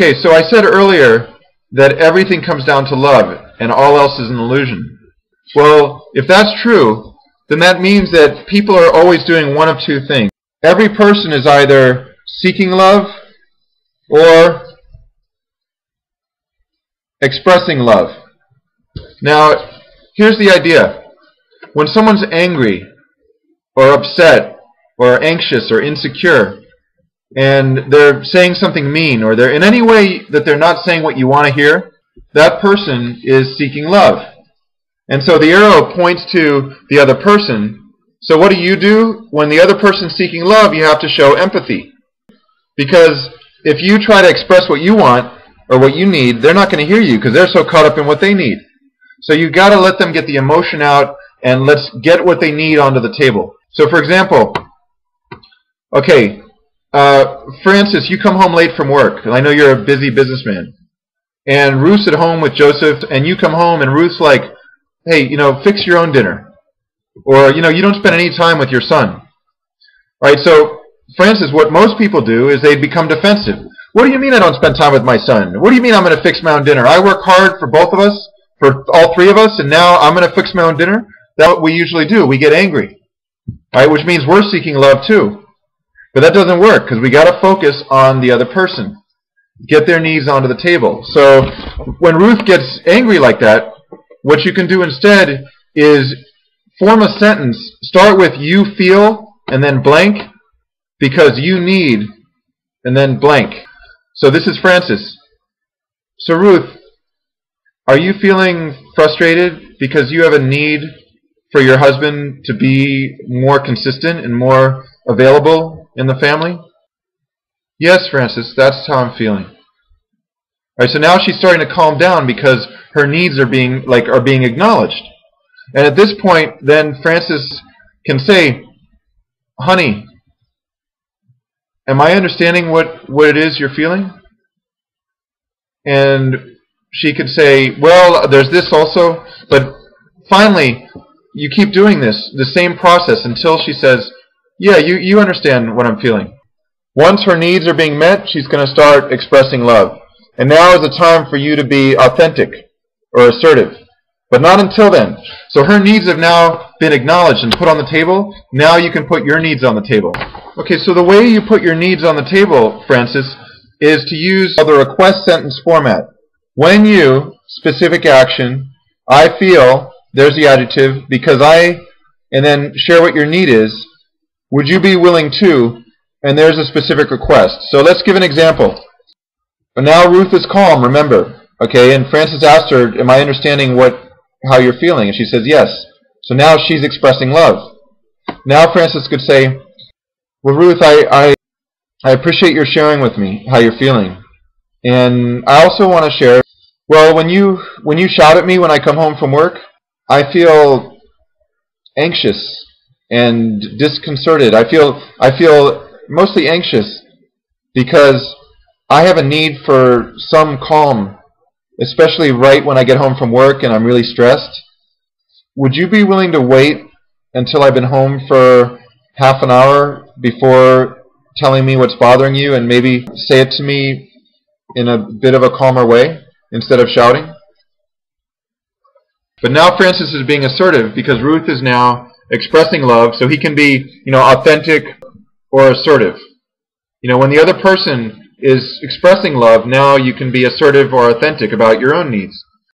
Okay, so I said earlier that everything comes down to love and all else is an illusion. Well, if that's true, then that means that people are always doing one of two things. Every person is either seeking love or expressing love. Now, here's the idea. When someone's angry or upset or anxious or insecure, and they're saying something mean, or they're in any way that they're not saying what you want to hear, that person is seeking love. And so the arrow points to the other person. So what do? When the other person's seeking love, you have to show empathy. Because if you try to express what you want or what you need, they're not going to hear you because they're so caught up in what they need. So you got to let them get the emotion out and let's get what they need onto the table. So for example, okay, Francis, you come home late from work, and I know you're a busy businessman. And Ruth's at home with Joseph, and you come home, and Ruth's like, hey, fix your own dinner. Or, you don't spend any time with your son. Right? So, Francis, what most people do is they become defensive. What do you mean I don't spend time with my son? What do you mean I'm going to fix my own dinner? I work hard for both of us, for all three of us, and now I'm going to fix my own dinner? That's what we usually do. We get angry. Right? Which means we're seeking love too. But that doesn't work because we got to focus on the other person. Get their needs onto the table. So when Ruth gets angry like that, what you can do instead is form a sentence. Start with you feel and then blank because you need and then blank. So this is Francis. So Ruth, are you feeling frustrated because you have a need for your husband to be more consistent and more available in the family? Yes, Francis, that's how I'm feeling. All right, so now she's starting to calm down because her needs are being acknowledged. And at this point, then Francis can say, honey, am I understanding what it is you're feeling? And she could say, well, there's this also. But finally, you keep doing the same process until she says, yeah, you understand what I'm feeling. Once her needs are being met, she's going to start expressing love. And now is the time for you to be authentic or assertive. But not until then. So her needs have now been acknowledged and put on the table. Now you can put your needs on the table. Okay, so the way you put your needs on the table, Francis, is to use the request sentence format. When you, specific action, I feel, there's the adjective, because I, and then share what your need is. Would you be willing to? And there's a specific request. So let's give an example. Now Ruth is calm, remember. Okay, and Francis asked her, am I understanding how you're feeling? And she says, yes. So now she's expressing love. Now Francis could say, well, Ruth, I appreciate your sharing with me how you're feeling. And I also want to share, well, when you shout at me when I come home from work, I feel anxious and disconcerted. I feel mostly anxious because I have a need for some calm, especially right when I get home from work and I'm really stressed. Would you be willing to wait until I've been home for half an hour before telling me what's bothering you and maybe say it to me in a bit of a calmer way instead of shouting? But now Francis is being assertive because Ruth is now expressing love, so he can be, authentic or assertive. When the other person is expressing love, now you can be assertive or authentic about your own needs.